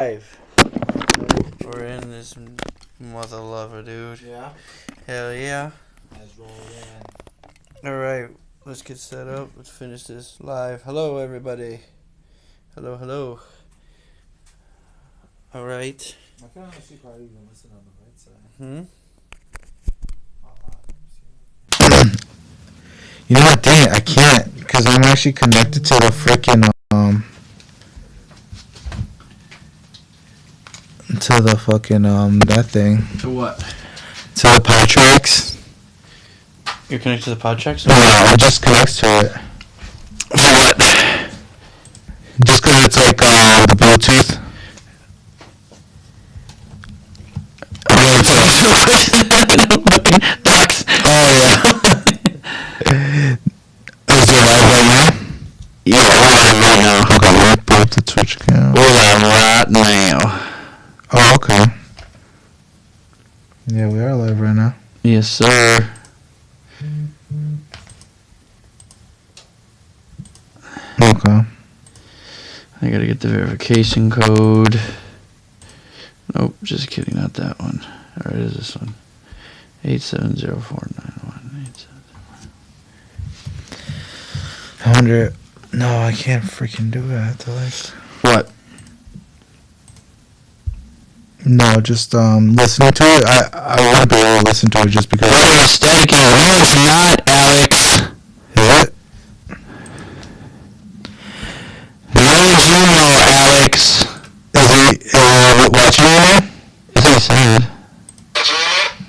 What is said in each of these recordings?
Live. We're in this mother lover, dude. Yeah. Hell yeah. Let's roll in. Alright, let's get set up. Let's finish this live. Hello, everybody. Hello, hello. Alright. I can honestly probably even listen on the right side. You know what? Dang it, I can't because I'm actually connected to the freaking to the fucking that thing. To what? To the Podtrax. You're connected to the Podtrax? No, it just connects to it. For what? Just because it's like the Bluetooth. Ducks. Oh yeah. Is it live right now? Yeah, we're live right now. Okay, let's pull up the Twitch account. We're live right now. Oh, okay. Yeah, we are live right now. Yes, sir. Okay. I gotta get the verification code. Nope, just kidding, not that one. Or it is this one. 870491870. I wonder. No, I can't freaking do it. I have to like. What? No, just listening to it. I won't be able to listen to it just because. What is static? No, it's not, Alex. Is it? No, it's you know, Alex. Is he watching right now? Is he saying?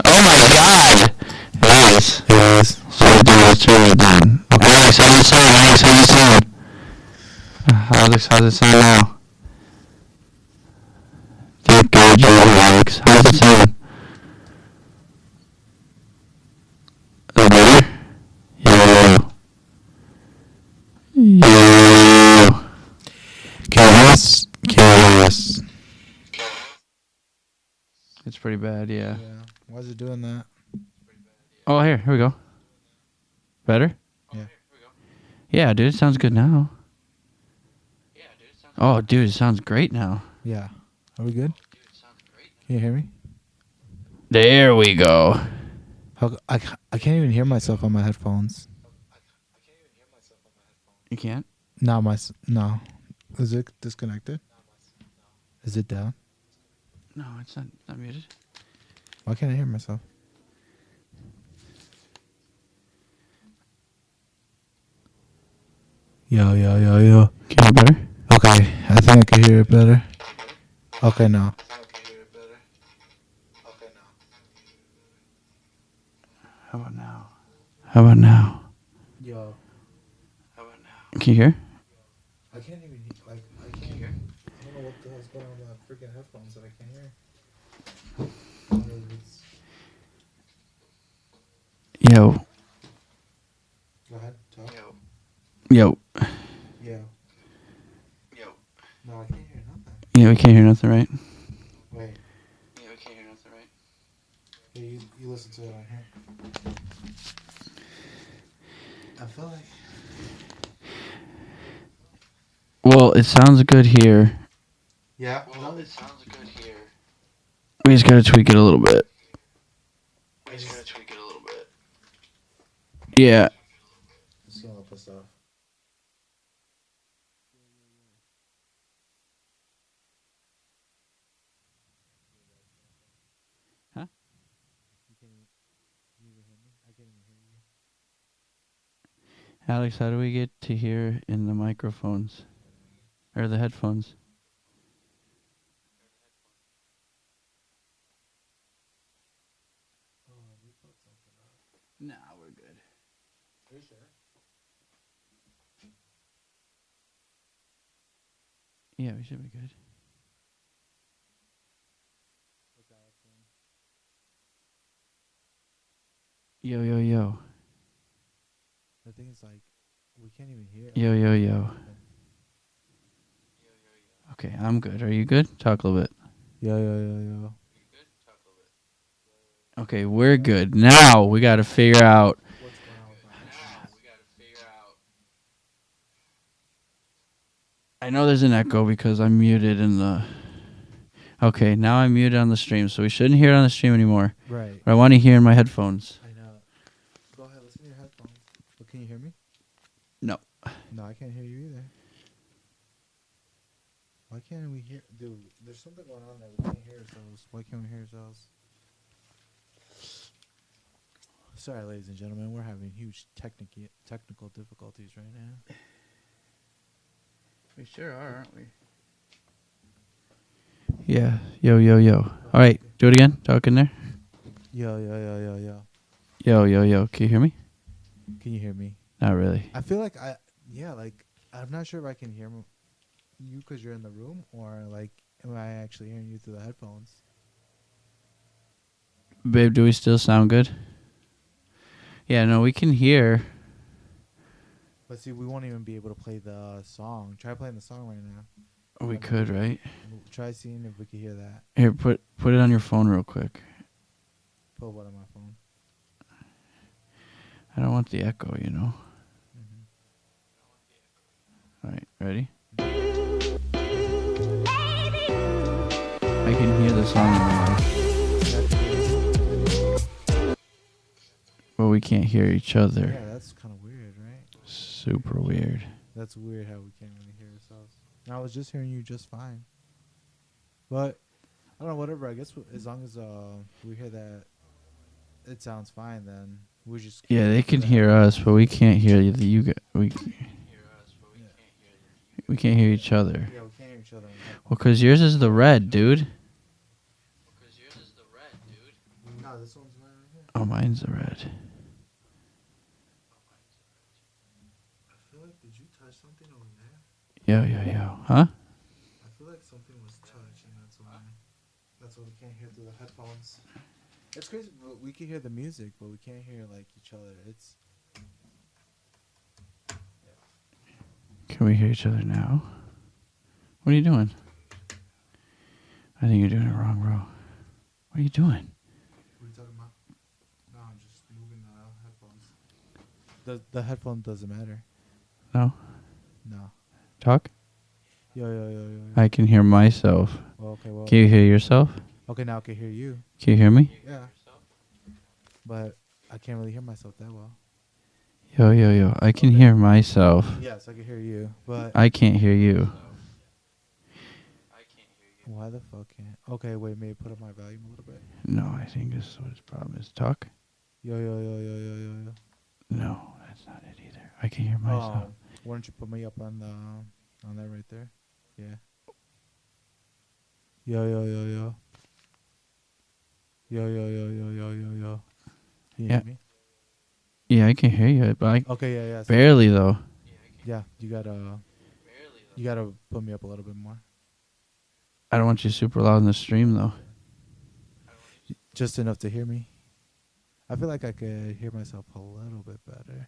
Oh my god! It is. It is. So let's turn it down. Okay. Alex, how's it sound? Alex, how's it sound? Alex, how's it sound now? Good job, Alex. How's it sound? Is that better? Yo. Can you hear us? Can you hear us? It's pretty bad, yeah. Why is it doing that? Oh, here we go. Better? Yeah. Yeah, dude, it sounds good now. Oh, dude, it sounds great now. Yeah. Are we good? Can you hear me? There we go. I can't even hear myself on my headphones. You can't? No. Is it disconnected? Is it down? No, it's not muted. Why can't I hear myself? Yo. Can you hear better? Okay, I think I can hear it better. Okay, now. How about now? Yo. Can you hear? I can't even I can't hear. I don't know what the hell's going on with my freaking headphones that I can't hear. Yo. Go ahead, talk. Yo. No, I can't hear nothing. Yeah, we can't hear nothing, right? Wait. Yeah, you listen to it on here. I feel like. Well, it sounds good here. Yeah. We just gotta tweak it a little bit. Yeah. Just getting a little pissed off. Huh? Alex, how do we get to hear in the microphones? Or the headphones? Nah, we're good. Are you sure? Yeah, we should be good. Yo. The thing is, like, we can't even hear. Yo. Okay, I'm good. Are you good? Talk a little bit. Yo. Okay, we're good. Now we gotta figure out. What's going on with my I know there's an echo because I'm muted in the Okay, now I'm muted on the stream, so we shouldn't hear it on the stream anymore. Right. But I want to hear in my headphones. I know. Go ahead, listen to your headphones. But can you hear me? No. No, I can't hear you either. Why can't we hear? Dude, there's something going on there. We can't hear ourselves. Why can't we hear ourselves? Sorry, ladies and gentlemen. We're having huge technical difficulties right now. We sure are, aren't we? Yeah. Yo, yo, yo. All right, do it again. Talk in there. Yo. Yo, yo, yo. Can you hear me? Can you hear me? Not really. I feel like I'm not sure if I can hear you because you're in the room, or like, am I actually hearing you through the headphones? Babe, do we still sound good? Yeah, no, we can hear. But see, we won't even be able to play the song. Try playing the song right now. We could, right? Try seeing if we can hear that. Here, put it on your phone real quick. Put what on my phone? I don't want the echo, you know. Mm-hmm. All right, ready? I can hear the song in my life. But we can't hear each other. Yeah, that's kind of weird, right? Super weird. That's weird how we can't really hear ourselves. And I was just hearing you just fine. But I don't know, whatever. I guess as long as we hear that it sounds fine, then we just Yeah, they can hear us, but we can't hear you. We can't hear each other. Yeah, we can't hear each other. Well, because yours is the red, dude. No, this one's right here. Oh, mine's the red. I feel like, did you touch something over there? Yo, yo, yo. Huh? I feel like something was touched, and that's why we can't hear through the headphones. It's crazy, but we can hear the music, but we can't hear like each other. It's Can we hear each other now? What are you doing? I think you're doing it wrong, bro. What are you doing? What are you talking about? No, I'm just moving the headphones. The headphone doesn't matter. No? No. Talk? Yo. I can hear myself. Well, okay, well. Can you hear yourself? Okay, now I can hear you. Can you hear me? Yeah. But I can't really hear myself that well. Yo, yo, yo. I can hear myself. Yes, I can hear you, but I can't hear you. why the fuck can't? Okay, wait, maybe put up my volume a little bit. No, I think this is what his problem is. Talk? Yo. No, that's not it either. I can hear myself. Why don't you put me up on that right there? Yeah. Yo. Yo. Can you Yeah. hear me? Yeah, I can hear you, but I Okay, yeah. barely though. Yeah, you gotta put me up a little bit more. I don't want you super loud in the stream though. Just enough to hear me. I feel like I could hear myself a little bit better.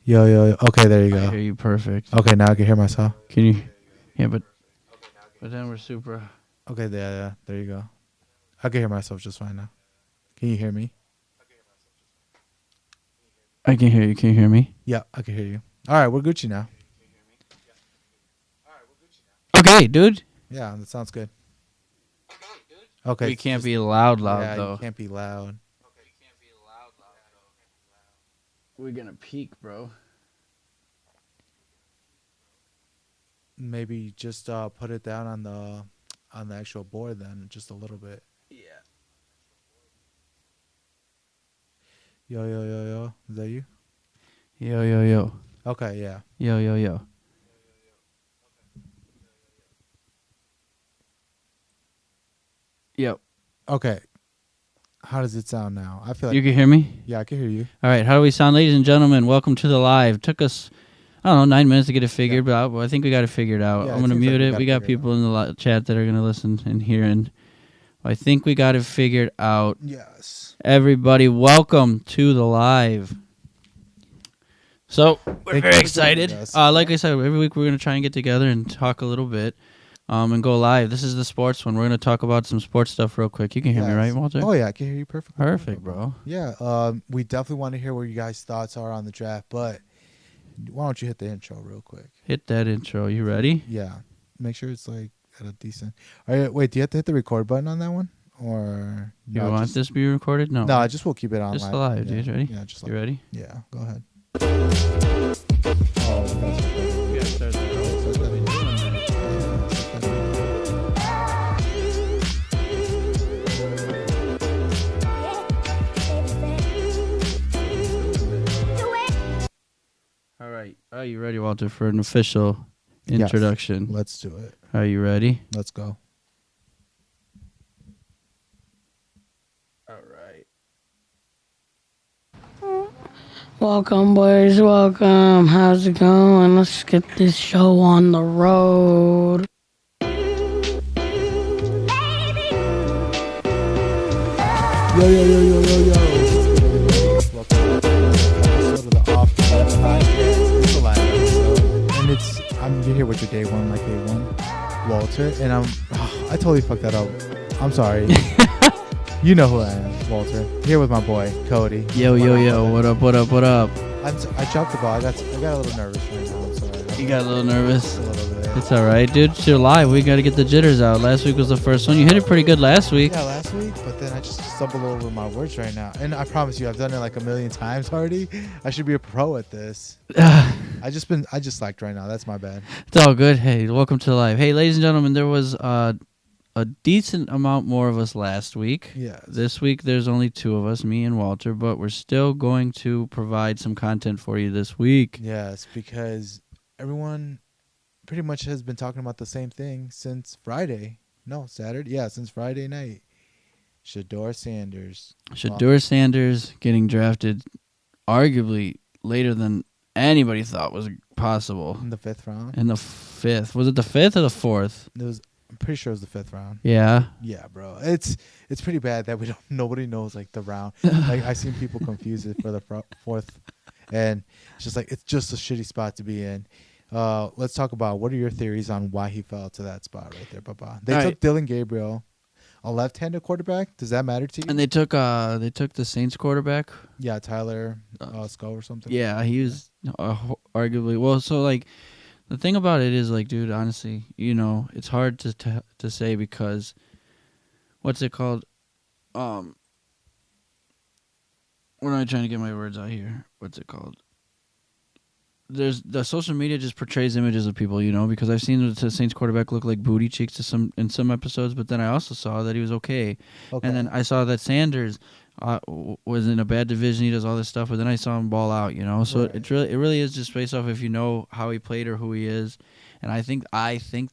Yo. Okay, there you I go. hear you perfect. Okay, now I can hear myself. Can you? Yeah, but then we're super. Okay, yeah. There you go. I can hear myself just fine now. Can you hear me? I can hear you. Can you hear me? Yeah, I can hear you. All right, we're Gucci now. Okay, dude. Yeah, that sounds good. Okay. We can't just- be loud Yeah, though. you can't be loud. We're gonna peak, bro. Maybe just put it down on the actual board then, just a little bit. Yeah. Yo. Is that you? Yo, yo, yo. Okay, yeah. Yo, yo, yo. Yo. Okay. How does it sound now? I feel like You can hear me? yeah, I can hear you. All right. How do we sound, ladies and gentlemen? Welcome to the live. Took us, I don't know, 9 minutes to get it figured, but I think we got it figured out. Yeah, I'm it going to seems like mute we it. got We it got figured people in the chat that are going to listen and hear, and I think we got it figured out. Yes. Everybody, welcome to the live. So, we're Thank you very for excited. joining us. Like I said, every week we're going to try and get together and talk a little bit and go live. This is the sports one. We're going to talk about some sports stuff real quick. You can hear me, Yes. right, Walter? Oh yeah, I can hear you perfectly. Perfect, bro. Yeah. We definitely want to hear what you guys' thoughts are on the draft, but why don't you hit the intro real quick? Hit that intro. You ready? Yeah. Make sure it's like at a decent. All right, wait, do you have to hit the record button on that one, or You want this to be recorded? No. No, I just will keep it on. Just live. alive, Yeah. dude. Ready? Yeah, just You ready? Yeah, go ahead. Oh, that's All right. Are you ready, Walter, for an official Yes. introduction? Let's do it. Are you ready? Let's go. All right. Welcome, boys. Welcome. How's it going? Let's get this show on the road. Yo. Welcome to another episode of the Off the Limits podcast. It's a live episode, and I'm here with your day one, like day one, Walter, and I totally fucked that up. I'm sorry. You know who I am, Walter. Here with my boy Cody. Yo. What up? I dropped the ball. I got a little nervous right now. I'm sorry. You got a little nervous? A little bit. It's all right, dude. You're live. We got to get the jitters out. Last week was the first one. You hit it pretty good last week. Yeah, last week, but then I just stumbled over my words right now. And I promise you, I've done it like a million times already. I should be a pro at this. I just slacked right now. That's my bad. It's all good. Hey, welcome to live. Hey, ladies and gentlemen, there was a decent amount more of us last week. Yeah. This week there's only two of us, me and Walter, but we're still going to provide some content for you this week. Yes, because everyone pretty much has been talking about the same thing since Friday. No, Saturday. Yeah, since Friday night. Shedeur Sanders. Shedeur Sanders getting drafted arguably later than anybody thought was possible. In the 5th round. In the 5th. Was it the 5th or the 4th? I'm pretty sure it was the 5th round. Yeah. Yeah, bro. It's pretty bad that nobody knows like the round. Like I've seen people confuse it for the 4th, and it's just like it's just a shitty spot to be in. Let's talk about what are your theories on why he fell to that spot right there, Papa. They took Dylan Gabriel, a left-handed quarterback. Does that matter to you? And they took the Saints quarterback. Yeah, Tyler Skull or something. Yeah, he was arguably well. So like, the thing about it is like, dude, honestly, it's hard to say because what's it called? What am I trying to get my words out here? What's it called? There's the social media just portrays images of people, because I've seen the Saints quarterback look like booty cheeks in some episodes, but then I also saw that he was okay. And then I saw that Sanders was in a bad division. He does all this stuff, but then I saw him ball out, So Right. it really is just based off if you know how he played or who he is. And I think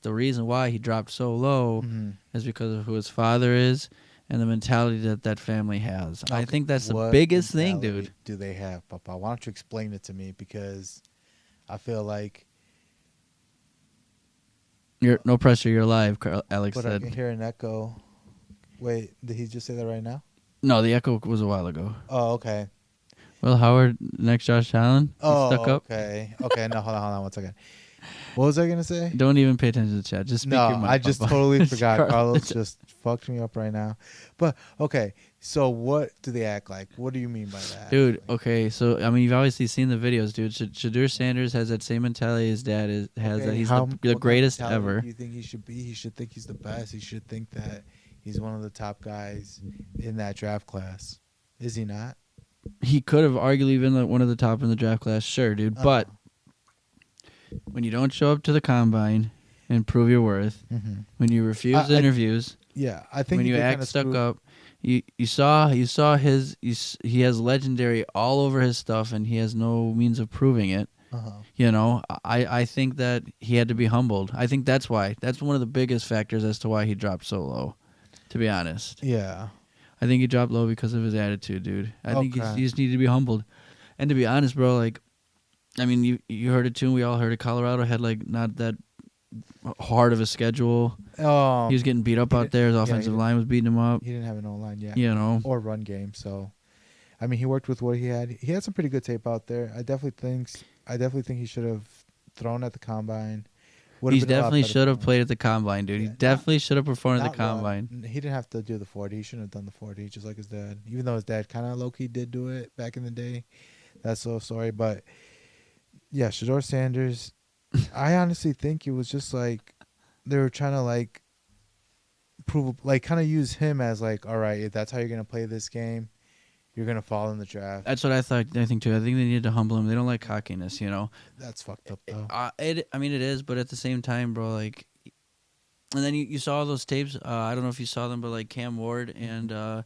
the reason why he dropped so low Mhm. is because of who his father is and the mentality that family has. I Okay, think that's the what biggest thing, mentality dude. do they have, Papa? Why don't you explain it to me? Because I feel like No pressure, you're live, Alex but I said. can hear an echo. Wait, did he just say that right now? No, the echo was a while ago. Oh, okay. Will Howard next Josh Allen? He's stuck up. Okay. Okay, no, hold on 1 second. What was I going to say? Don't even pay attention to the chat. Just speak No, your mind. I just Papa. totally forgot. Carlos just fucked me up right now. But, okay, so what do they act like? What do you mean by that? Dude, Like, okay, so I mean, you've obviously seen the videos, dude. Shedeur Sanders has that same mentality his dad has. okay, That he's how- the what kind of greatest mentality ever. do you think he should be? He should think he's the best. He should think that he's one of the top guys in that draft class. Is he not? He could have arguably been one of the top in the draft class, sure, dude. But when you don't show up to the combine and prove your worth, Mhm. when you refuse interviews, Yeah, I think when he you did act kinda stuck screw- up, you saw he has legendary all over his stuff, and he has no means of proving it. Uh-huh. I think that he had to be humbled. I think that's why. That's one of the biggest factors as to why he dropped so low, to be honest. Yeah. I think he dropped low because of his attitude, dude. I think Okay. he just needed to be humbled. And to be honest, bro, like, I mean, you heard it too. We all heard it. Colorado had, like, not that hard of a schedule. He was getting beat up out there. His offensive line was beating him up. He didn't have an O-line yet. Or run game, so I mean he worked with what he had. He had some pretty good tape out there. I definitely think he should have thrown at the combine. He definitely should have played at the combine, dude. Yeah, he definitely should have performed at Not the combine. run. He didn't have to do the 40. He shouldn't have done the 40, just like his dad. Even though his dad kind of low-key did do it back in the day. That's so sorry. But, yeah, Shedeur Sanders, I honestly think it was just like they were trying to like prove, like, kind of use him as like, all right, if that's how you're gonna play this game, you're gonna fall in the draft. That's what I thought. I think too. I think they needed to humble him. They don't like cockiness, you know. That's fucked up though. I mean, it is, but at the same time, bro, like. And then you saw all those tapes. I don't know if you saw them, but like Cam Ward and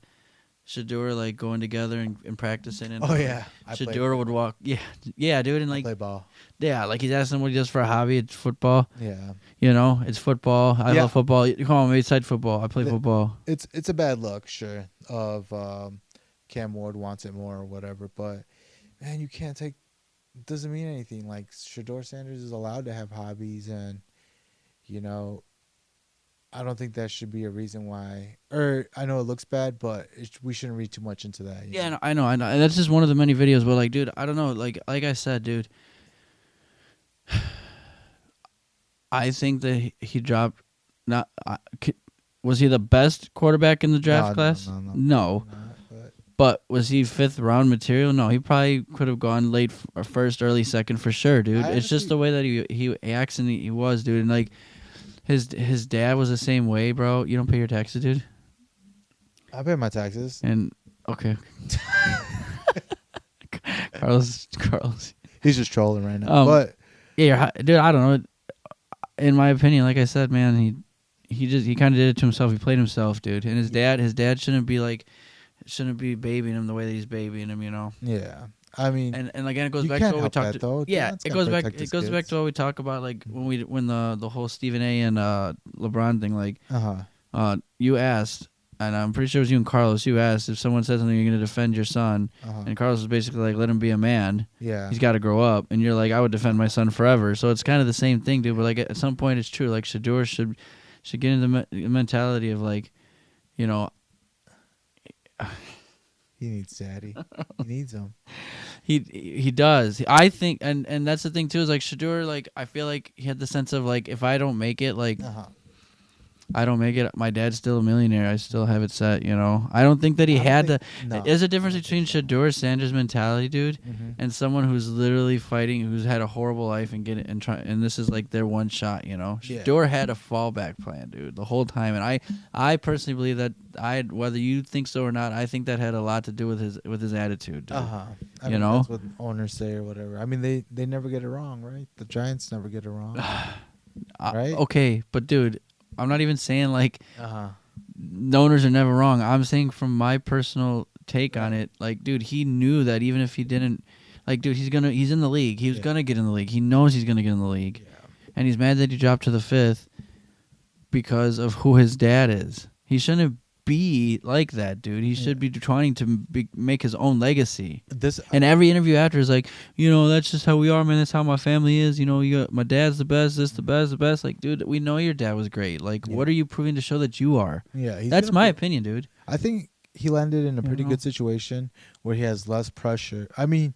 Shador like going together and practicing. And Oh yeah, Shador would walk. Yeah, dude, and I like play ball. yeah, like he's asking what he does for a hobby. It's football. Yeah, You know, it's football. I Yeah. love football. Come on, maybe side football. I play football. it's a bad look, sure. Of Cam Ward wants it more or whatever, but man, you can't take. Doesn't mean anything. Like Shador Sanders is allowed to have hobbies, and you know, I don't think that should be a reason why. Or I know it looks bad, but we shouldn't read too much into that. you Yeah, know? no, I know. And that's just one of the many videos. But like, dude, I don't know. Like I said, dude, I think that he dropped. Not was he the best quarterback in the draft class? No. No. But But was he 5th round material? No, he probably could have gone late first, early second for sure, dude. It's just the way that he acts and he was, dude. And like his dad was the same way, bro. You don't pay your taxes, dude. I pay my taxes. And okay, Carlos, He's just trolling right now. But yeah, dude. I don't know. In my opinion, like I said, man, he kind of did it to himself. He played himself, dude. And his dad shouldn't be babying him the way that he's babying him, you know. yeah, I mean, And again, it goes you back can't to what we help talked. that, though. Yeah, Dad's it gotta goes back. protect It his goes back kids. to what we talk about, like when the whole Stephen A. and LeBron thing. Like, you asked, and I'm pretty sure it was you and Carlos. You asked if someone said something, you're going to defend your son, and Carlos was basically like, "Let him be a man. yeah, He's got to grow up." And you're like, "I would defend my son forever." So it's kind of the same thing, dude. But like at some point, it's true. Like Shador should get into the mentality of like, you know. he needs daddy. He needs him. He does. I think, and that's the thing too. Is like Shador. Like I feel like he had the sense of like, if I don't make it, like I don't make it, my dad's still a millionaire. I still have it set. You know. I don't think that he had to. No. There's a difference between Shador Sanders' mentality, dude, and someone who's literally fighting, who's had a horrible life and get it and try. And this is like their one shot. You know. Yeah. Shador had a fallback plan, dude, the whole time. And I personally believe that whether you think so or not, I think that had a lot to do with his attitude, dude. I You mean, know? that's what owners say or whatever. I mean, they never get it wrong, right? The Giants never get it wrong. Right? Okay, but dude, I'm not even saying like Uh-huh. the owners are never wrong. I'm saying from my personal take on it, like, dude, he knew that even if he didn't, like, dude, he's in the league. He was gonna get in the league. He knows he's gonna get in the league, and he's mad that he dropped to the 5th because of who his dad is. He shouldn't be like that, dude. He should be trying to make his own legacy. This And every interview after is like, you know, that's just how we are, man. That's how my family is. You know, you got my dad's the best, this the best, the best. Like, dude, we know your dad was great. Like, what are you proving to show that you are? yeah, he's That's gonna my put- opinion, dude. I think he landed in a pretty know? good situation where he has less pressure. I mean,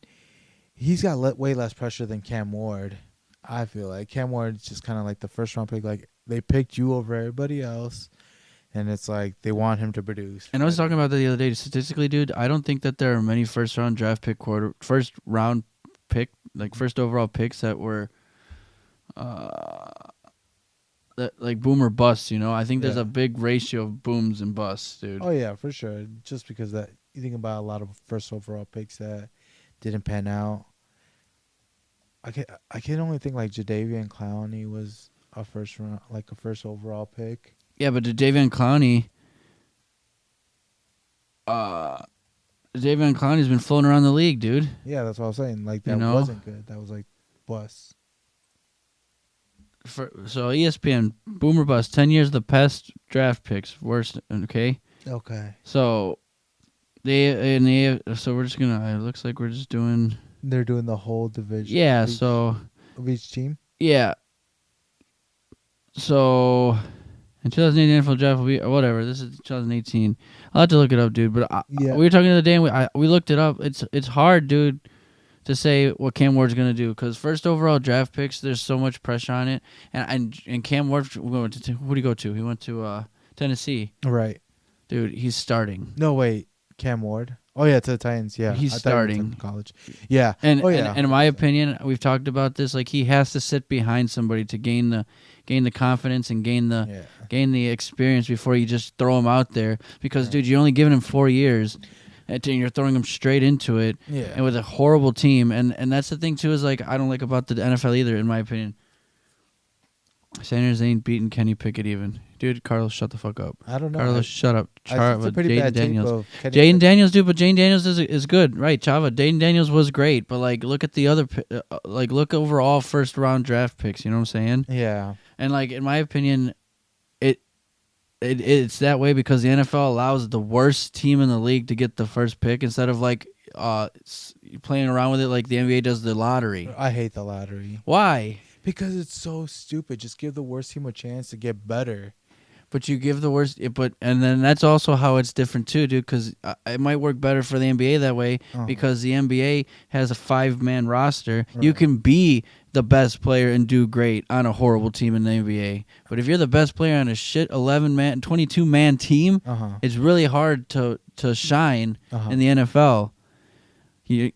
he's got way less pressure than Cam Ward. I feel like Cam Ward's just kind of like the first round pick. Like they picked you over everybody else, and it's like they want him to produce. And I was talking about that the other day. Statistically, dude, I don't think that there are many first round pick, like first overall picks that were, that like boom or bust. You know, I think there's Yeah. a big ratio of booms and busts, dude. Oh yeah, for sure. Just because that you think about a lot of first overall picks that didn't pan out. I can only think like Jadeveon Clowney was a first overall pick. Yeah, but Davion Clowney, Davion Clowney's been floating around the league, dude. Yeah, that's what I was saying. Like that You know? wasn't good. That was like bust. So ESPN, boomer bust, 10 years the best draft picks, worst. Okay, Okay. so so we're just gonna. It looks like we're just doing. They're doing the whole division. Yeah. of each- So of each team. yeah. So in 2018 NFL draft will be or whatever. This is 2018. I'll have to look it up, dude. But Yeah. we were talking the other day, and we looked it up. It's hard, dude, to say what Cam Ward's gonna do because first overall draft picks, there's so much pressure on it, and Cam Ward went to who did he go to? He went to Tennessee, Right. dude. He's starting. No, wait. Cam Ward. Oh yeah, to the Titans. Yeah, He's I thought he went to starting. college. Yeah. And, Oh, yeah. and in my opinion, we've talked about this. Like he has to sit behind somebody to gain the confidence and gain the experience before you just throw him out there. Because dude, you're only giving him 4 years, and you're throwing him straight into it. Yeah. And with a horrible team, and that's the thing too is like I don't like about the NFL either. In my opinion, Sanders ain't beating Kenny Pickett even. Dude, Carlos, shut the fuck up. I don't know. Carlos, shut up. I think it's a pretty Jaden bad tape Daniels. of Kenny Jaden Pickett. Daniels, dude, but Jaden Daniels is good, right? Chava, Jaden Daniels was great, but like, look at the other, like, look over all first round draft picks. You know what I'm saying? Yeah. And like, in my opinion, it's that way because the NFL allows the worst team in the league to get the first pick instead of like playing around with it like the NBA does the lottery. I hate the lottery Why? because it's so stupid. Just give the worst team a chance to get better. But you give the worst, and then that's also how it's different too, dude. Because it might work better for the NBA that way because the NBA has a 5-man roster. Right. You can be the best player and do great on a horrible team in the NBA. But if you're the best player on a shit 11-man, 22-man team, it's really hard to shine in the NFL.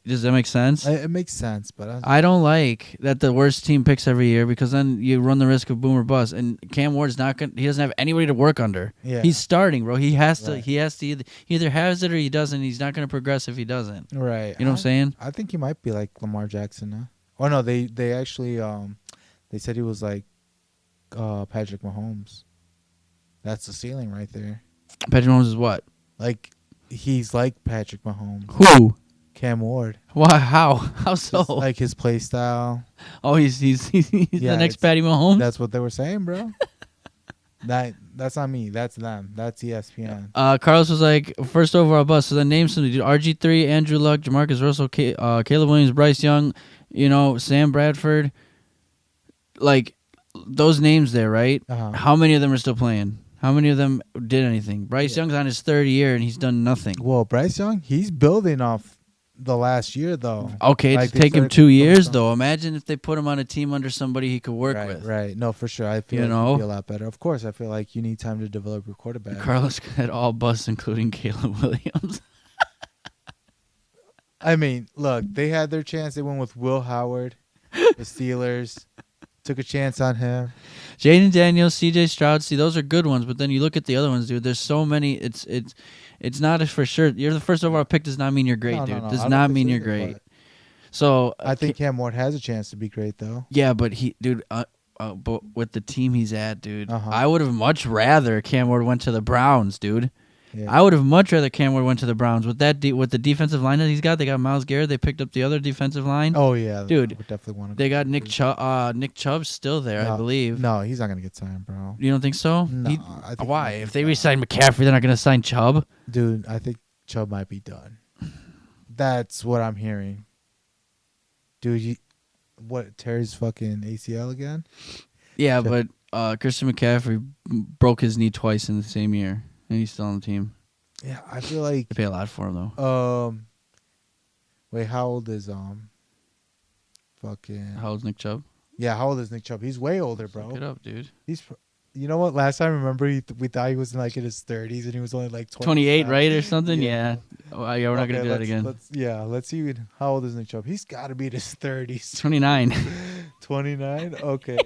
Does that make sense? It makes sense, but I don't like that the worst team picks every year because then you run the risk of boom or bust. And Cam Ward's not gonna. He doesn't have anybody to work under. Yeah. He's starting, bro. He has to. Right. He has to either has it or he doesn't. He's not gonna progress if he doesn't. right. You know what I'm saying? I think he might be like Lamar Jackson now. Oh no, they actually they said he was like Patrick Mahomes. That's the ceiling right there. Patrick Mahomes is what? Like he's like Patrick Mahomes. Who? Cam Ward. Why? How? How so? Just like his play style. Oh, he's the Yeah, next it's- Patty Mahomes. That's what they were saying, bro. That's not me. That's them. That's ESPN. Carlos was like first overall bust. So then name some dude: RG3, Andrew Luck, Jamarcus Russell, Caleb Williams, Bryce Young, Sam Bradford. Like those names there, right? How many of them are still playing? How many of them did anything? Bryce Young's on his 3rd year and he's done nothing. Well, Bryce Young, he's building off the last year though. Okay, Like, it's they taken started 2 to years focus on- though. Imagine if they put him on a team under somebody he could work right, with. Right. No, for sure. I feel You like know? it'd be a lot better. Of course, I feel like you need time to develop your quarterback. Carlos had all busts, including Caleb Williams. I mean, look, they had their chance. They went with Will Howard, the Steelers. Took a chance on him. Jaden Daniels, C.J. Stroud, see those are good ones, but then you look at the other ones, dude. There's so many. It's not a for sure. You're the first overall pick does not mean you're great, No, dude. no, Does I don't not think mean so you're either, great. but So I think Cam Ward has a chance to be great, though. yeah, but but with the team he's at, dude, Uh-huh. I would have much rather Cam Ward went to the Browns, dude. Yeah. I would have much rather Cam Ward went to the Browns with that with the defensive line that he's got. They got Myles Garrett. They picked up the other defensive line. Oh yeah, Dude, I would definitely want to. They got Nick Chubb. Nick Chubb's still there, I believe. No, he's not gonna get signed, bro. You don't think so? No, I think he Why? might If be they done. re-sign McCaffrey, they're not going to sign Chubb. Dude, I think Chubb might be done. That's what I'm hearing. Dude, what Terry's fucking ACL again? Yeah, Chubb. but Christian McCaffrey broke his knee twice in the same year, and he's still on the team. Yeah, I feel like. They pay a lot for him though. Wait, how old is fucking? How old's Nick Chubb? Yeah, how old is Nick Chubb? He's way older, bro. Look it up, dude. You know what? Last time, remember, we thought he was like in his 30s, and he was only like 28, 27. right, or something? Yeah. Yeah. Oh, yeah, we're not going to do that again. Let's see. How old is Nick Chubb? He's got to be in his 30s. 29. 29? Okay.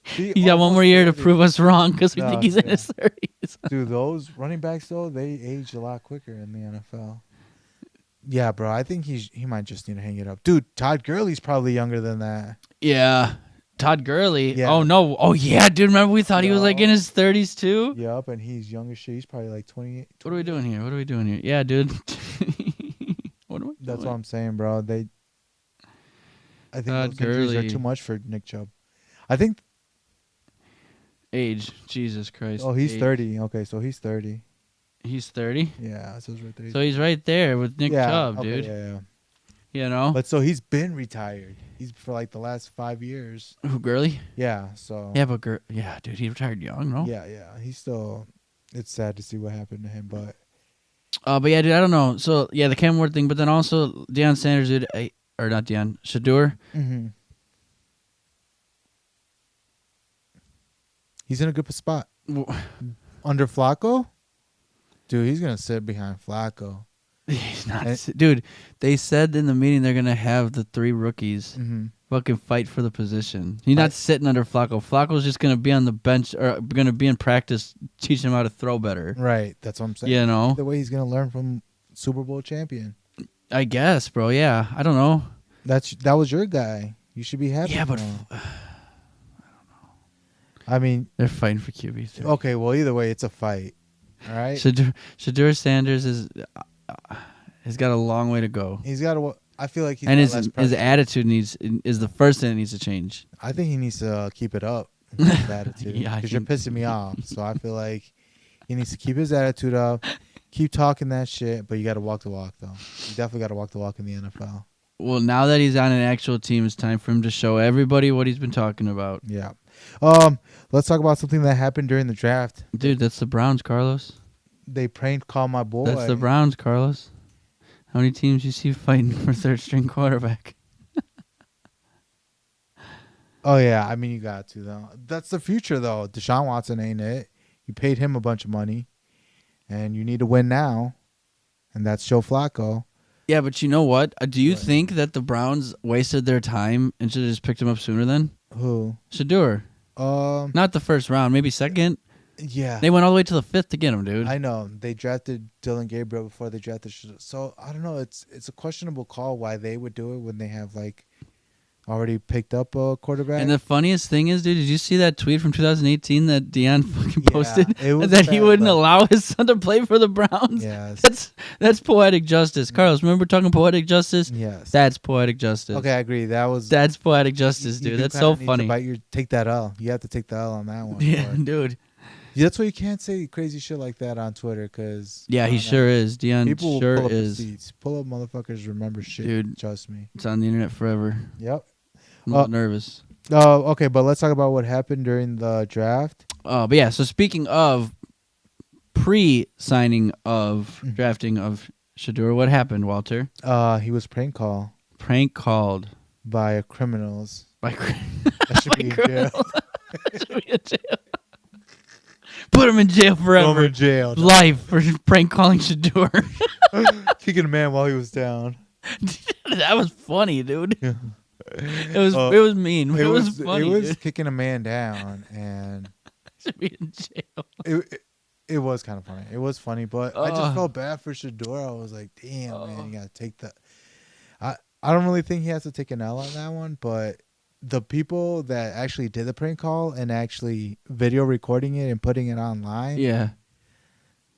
He got one more year to prove us wrong because we No, think he's in yeah. his 30s. Dude, those running backs, though, they age a lot quicker in the NFL. Yeah, bro. I think he might just need to hang it up. Dude, Todd Gurley's probably younger than that. Yeah. Todd Gurley. Yeah. Oh, no. Oh, yeah, dude. Remember we thought he was like in his 30s too? Yep, and he's young as shit. He's probably like 28. What are we doing here? Yeah, dude. What am I That's doing? what I'm saying, bro. I think Todd those injuries are Gurley. too much for Nick Chubb. I think. Age. Jesus Christ. Oh, he's Age. 30. Okay, so he's 30. He's 30? Yeah, it says right there. So he's right there with Nick Chubb, okay, dude. Yeah. You know? But so he's been retired. He's for like the last 5 years. Who, Gurley? Yeah. So. Yeah, but yeah, dude, he retired young, no? Yeah. He's still. It's sad to see what happened to him, but. But yeah, dude, I don't know. So yeah, the Cam Ward thing, but then also Deion Sanders, dude, or not Deion, Shadur. Mm-hmm. He's in a good spot under Flacco. Dude, he's gonna sit behind Flacco. He's not, And- dude. They said in the meeting they're gonna have the 3 rookies Mm-hmm. fucking fight for the position. He's Right. not sitting under Flacco. Flacco's just gonna be on the bench or gonna be in practice, teaching him how to throw better. Right. That's what I'm saying. You know, The way he's gonna learn from Super Bowl champion. I guess, bro. Yeah, I don't know. That was your guy. You should be happy. Yeah, for but him. I mean, they're fighting for QB 3. okay. Well, either way, it's a fight. All right. Shadur Sanders has got a long way to go, He's got to. I feel like he's and got his less his pressure. attitude is the first thing that needs to change. I think he needs to keep it up. His attitude. Yeah, I Because you're think- pissing me off. So I feel like he needs to keep his attitude up. Keep talking that shit, but you got to walk the walk, though. You definitely got to walk the walk in the NFL. Well, now that he's on an actual team, it's time for him to show everybody what he's been talking about. Yeah. Let's talk about something that happened during the draft. Dude, that's the Browns, Carlos. They prank call my boy. That's the Browns, Carlos. How many teams you see fighting for third string quarterback? Oh yeah, I mean you got to though. That's the future though. Deshaun Watson ain't it. You paid him a bunch of money, and you need to win now, and that's Joe Flacco. Yeah, but you know what? Do you What? think that the Browns wasted their time and should have just picked him up sooner then? Who? Shadur. Not the first round, maybe second. Yeah. They went all the way to the 5th to get him, dude. I know they drafted Dylan Gabriel before they drafted. So I don't know. It's a questionable call why they would do it when they have like already picked up a quarterback. And the funniest thing is, dude, did you see that tweet from 2018 that Deion fucking Yeah, posted it was that he bad, wouldn't but- allow his son to play for the Browns? Yes. That's poetic justice. Carlos, remember talking poetic justice? Yes. That's poetic justice. Okay, I agree. That was That's poetic justice, you dude. do That's kinda so need to funny. take that L. You have to take the L on that one. Yeah, Or- dude. Yeah, that's why you can't say crazy shit like that on Twitter because Yeah, he sure is. Deion People will sure pull up is. receipts. Pull up motherfuckers remember shit. Dude. Trust me. It's on the internet forever. Yep. I'm a little nervous. Okay, but let's talk about what happened during the draft. But yeah, so speaking of pre-signing of Mm. drafting of Shadur, what happened, Walter? He was prank called Prank called by criminals. by That should be in jail. criminals. Should be in jail. Put him in jail forever. in jail. Life for prank calling Shadur. Kicking a man while he was down. That was funny, dude. Yeah. It was Uh, it was mean. It was funny. It was dude. kicking a man down, and Should be in jail. it was kind of funny. It was funny, but I just Ugh. felt bad for Shador. I was like, damn, man, you gotta take the. I don't really think he has to take an L on that one, but the people that actually did the prank call and actually video recording it and putting it online, Yeah.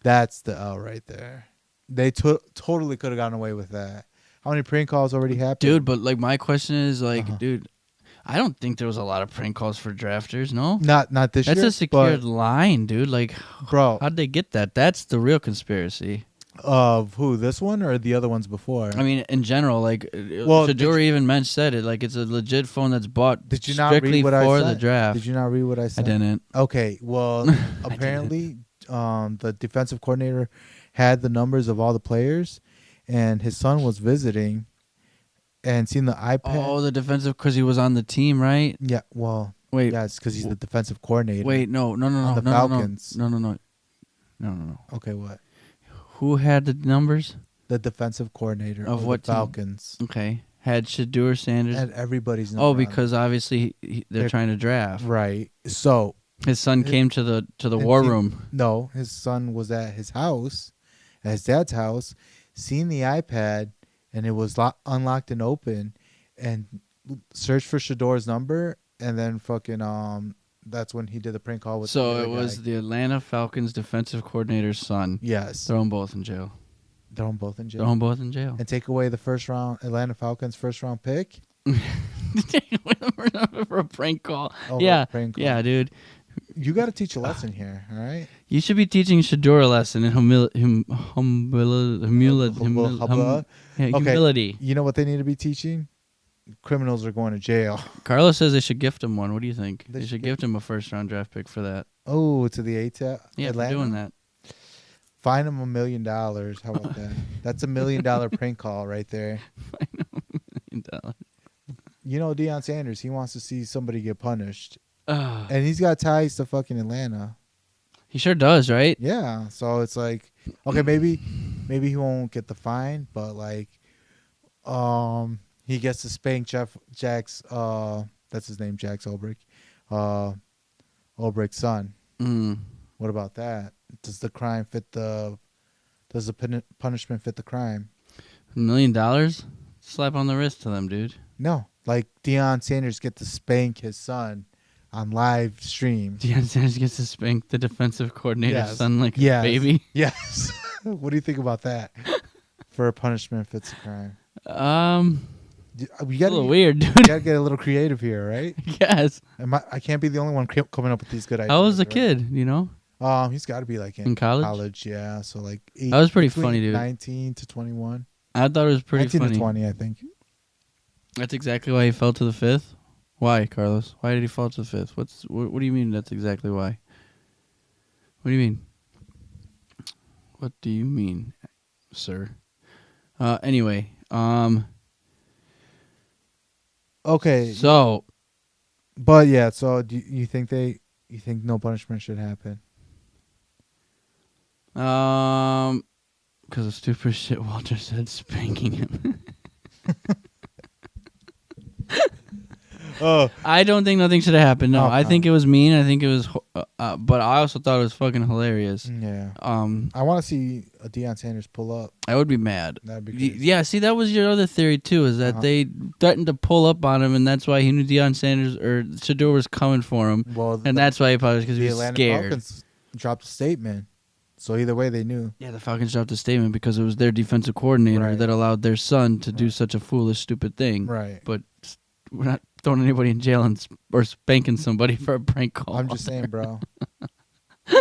that's the L right there. They totally could have gotten away with that. How many prank calls already happened? Dude, but like my question is like, Uh-huh. dude, I don't think there was a lot of prank calls for drafters, no? Not this That's year. a secured line, dude. Like, but, bro, how'd they get that? That's the real conspiracy. of who? This one or the other ones before? I mean, in general, like, Well, did Shadur even said it. Like, it's a legit phone that's bought Did you not strictly read what I for said? the draft. Did you not read what I I said? didn't. Okay, well, apparently, the defensive coordinator had the numbers of all the players, and his son was visiting and seen the iPad. Oh, the defensive, because he was on the team, right? Yeah, well, Wait, yes, because he's the defensive coordinator. wait, no, On the no, Falcons. no. Okay, what? Who had the numbers? The defensive coordinator Of of what the team? Falcons. Okay, had Shadur Sanders. And everybody's number Oh, on it. because obviously they're They're- trying to draft. Right. So, His son His- came to the and war he- room. no, his son was at his house, at his dad's house, seen the iPad, and it was unlocked and open, and searched for Shador's number, and then fucking that's when he did the prank call with. the So other it was guy. the Atlanta Falcons defensive coordinator's son. Yes, Throw them both in jail. throw them both in Throw jail them both in jail. and take away the first round Atlanta Falcons first round pick. For a prank call. over Yeah, a prank call. yeah, dude. You got to teach a lesson here, all right? You should be teaching Shadur a lesson in humility. Okay. Humility. You know what they need to be teaching? Criminals are going to jail. Carlos says they should gift him one. What do you think? They They should should gift him a first round draft pick for that. Oh, to the ATAP. Yeah, for Atlanta? doing that. Fine him $1 million. How about that? That's $1 million prank call right there. You know, Deion Sanders, he wants to see somebody get punished. And he's got ties to fucking Atlanta. He sure does, right? Yeah. So it's like, okay, maybe maybe he won't get the fine, but like, he gets to spank Jack's that's his name, Jack's Ulbricht's son. Mm. What about that? Does the punishment fit the crime? $1 million? Slap on the wrist to them, dude. No, like Deion Sanders get to spank his son on live stream. Deion Sanders gets to spank the defensive coordinator's Yes. son like Yes. a baby. Yes. What do you think about that? For a punishment fits the crime. We A gotta little weird, dude. We gotta get a little creative here, right? Yes. I can't be the only one coming up with these good ideas. I was a right? kid, you know? He's got to be like In college? College, yeah. So like That was pretty between funny, dude. 19 to 21. I thought it was pretty 19 funny. to 20, I think. That's exactly why he fell to the fifth. Why, Carlos? Why did he fall to the fifth? What do you mean that's exactly why? What do you mean? What do you mean, sir? Anyway, Okay. so But yeah, so do you think no punishment should happen? because of stupid shit Walter said, spanking him. Oh, I don't think nothing should have happened. No, Oh, I no. think it was mean. I think it was, but I also thought it was fucking hilarious. yeah. I I want to see a Deion Sanders pull up. would be mad. That'd be Y- crazy. Yeah, see, that was your other theory too, is that Uh-huh. they threatened to pull up on him, and that's why he knew Deion Sanders or Shador was coming for him, Well, and that's why he apologized because the he was Atlanta scared. Falcons dropped a statement. So either way, they knew. Yeah, the Falcons dropped a statement because it was their defensive coordinator Right. that allowed their son to do Right. such a foolish, stupid thing. Right. But we're not throwing anybody in jail or spanking somebody for a prank call. I'm just saying, bro.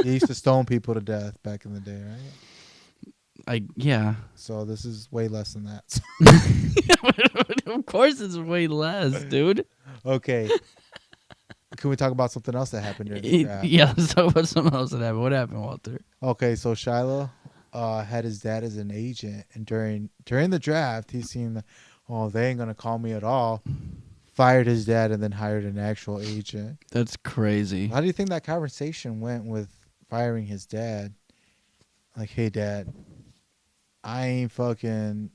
They used to stone people to death back in the day, right? Yeah. So this is way less than that. Of course, it's way less, dude. Okay. Can we talk about something else that happened during the draft? Yeah, let's talk about something else that happened. What happened, Walter? Okay, so Shiloh had his dad as an agent, and during the draft, he seen, they ain't gonna call me at all. Fired his dad and then hired an actual agent. That's crazy. How do you think that conversation went with firing his dad? Like, hey, Dad, I ain't fucking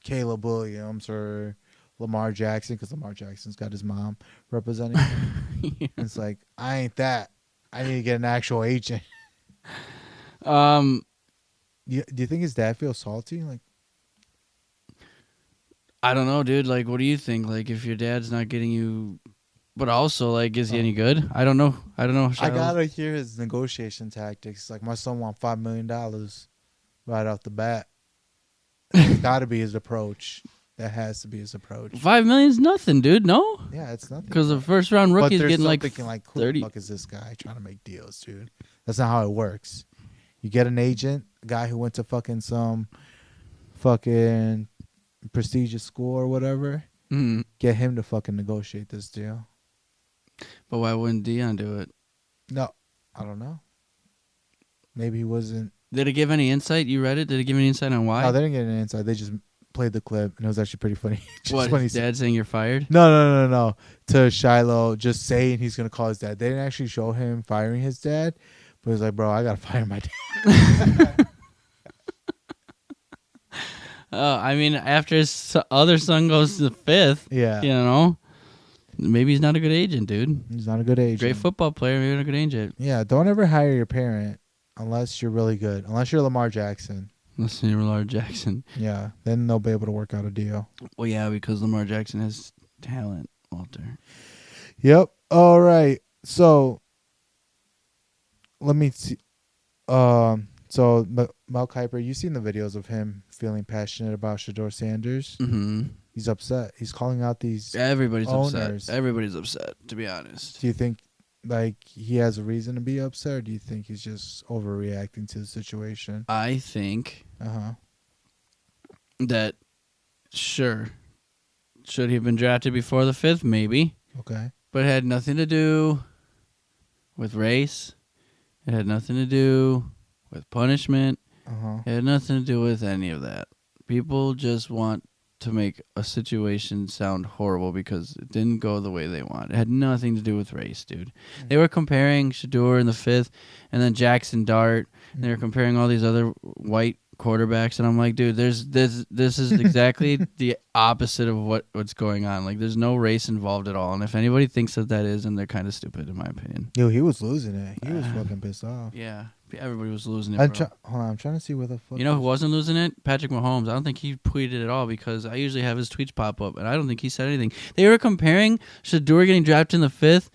Caleb Williams or Lamar Jackson, because Lamar Jackson's got his mom representing him. Yeah. It's like, I ain't that. I need to get an actual agent. Um, Do you think his dad feels salty? Like, I don't know, dude. Like, what do you think? Like, if your dad's not getting you, but also, like, is he any good? I don't know. I Shiloh. gotta hear his negotiation tactics. Like, my son want $5 million right off the bat. It's gotta be his approach. That has to be his approach. $5 million's nothing, dude. No, Yeah, it's nothing. because the first round But rookie's they're getting still like thinking like, who 30. the fuck is this guy trying to make deals, dude? That's not how it works. You get an agent, a guy who went to fucking some fucking prestigious school or whatever. Mm. Get him to fucking negotiate this deal. But why wouldn't Dion do it? No, I don't know. Maybe he wasn't. Did it give any insight? You read it? Did it give any insight on why? No, they didn't get an inside. They just played the clip, and it was actually pretty funny. Just what? when he His said, dad saying you're fired? no. To Shiloh, just saying he's gonna call his dad. They didn't actually show him firing his dad, but he was like, "Bro, I gotta fire my dad." I mean, after his other son goes to the fifth, Yeah, you know, maybe he's not a good agent, dude. he's not a good agent. Great football player, maybe not a good agent. Yeah, don't ever hire your parent unless you're really good. Unless you're Lamar Jackson. Listen to Lamar Jackson. Yeah, then they'll be able to work out a deal. Well, yeah, because Lamar Jackson has talent, Walter. Yep. All right. So let me see. So Mel Kiper, you've seen the videos of him feeling passionate about Shador Sanders. Mm-hmm. He's upset. He's calling out these. Everybody's Owners. upset. Everybody's upset, to be honest. Do you think like he has a reason to be upset, or do you think he's just overreacting to the situation? I think Uh-huh. that, sure, should he have been drafted before the fifth? Maybe. Okay. But it had nothing to do with race. It had nothing to do with punishment. Uh-huh. It had nothing to do with any of that. People just want to make a situation sound horrible because it didn't go the way they want. It had nothing to do with race, dude. They were comparing Shador in the fifth and then Jackson Dart. And they were comparing all these other white quarterbacks, and I'm like, dude, this is exactly the opposite of what's going on. Like, there's no race involved at all, and if anybody thinks that is, then they're kind of stupid, in my opinion. Yo, he was losing it. He was fucking pissed off. Yeah, everybody was losing it, I'm bro. hold on, I'm trying to see where the fuck. You know who wasn't losing it? Patrick Mahomes. I don't think he tweeted at all because I usually have his tweets pop up, and I don't think he said anything. They were comparing Shador getting drafted in the 5th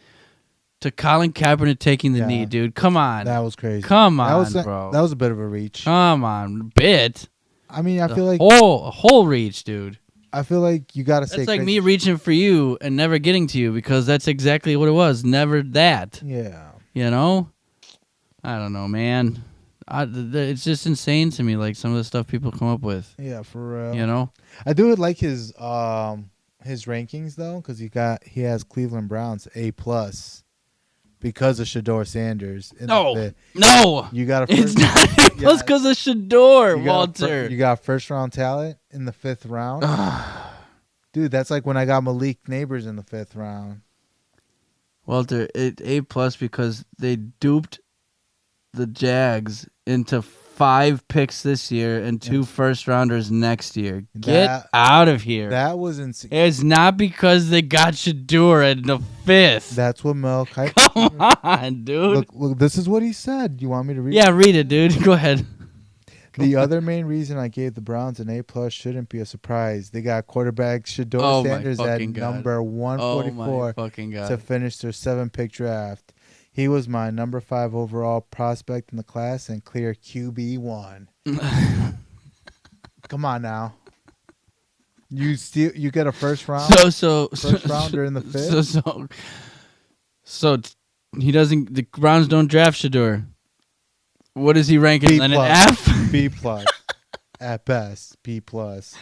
to Colin Kaepernick taking the Yeah. knee, dude. Come on. That was crazy. Come that on, was bro. That was a bit of a reach. Come on, bit. I mean, I feel like whole reach, dude. you gotta say That's like me reaching for you and never getting to you because that's exactly what it was. Never that. Yeah. You know? I don't know, man. It's just insane to me, like some of the stuff people come up with. Yeah, for real. You know? I do like his rankings though, because he has Cleveland Browns A+ because of Shador Sanders. No, You got a it's first, not plus because of Shador, you got a Walter. you got first round talent in the 5th round. Dude, that's like when I got Malik Neighbors in the 5th round. Walter, A+ because they duped the Jags into 5 picks this year and 2 first rounders next year. Get out of here. That was insane. It's not because they got Shador in the 5th. That's what Mel Kiper. Come on, dude. Look, this is what he said. You want me to read? Yeah, read it, dude. Go ahead. The other main reason I gave the Browns an A+ shouldn't be a surprise. They got quarterback Shador Oh, my Sanders at fucking God. number Oh 144 my fucking God. to finish their 7-pick draft. He was my number 5 overall prospect in the class and clear QB1. Come on now. You get a first round. First rounder in the 5th. So he doesn't. The Browns don't draft Shador. What is he ranking? B+. Then an F. B+. At best, B+.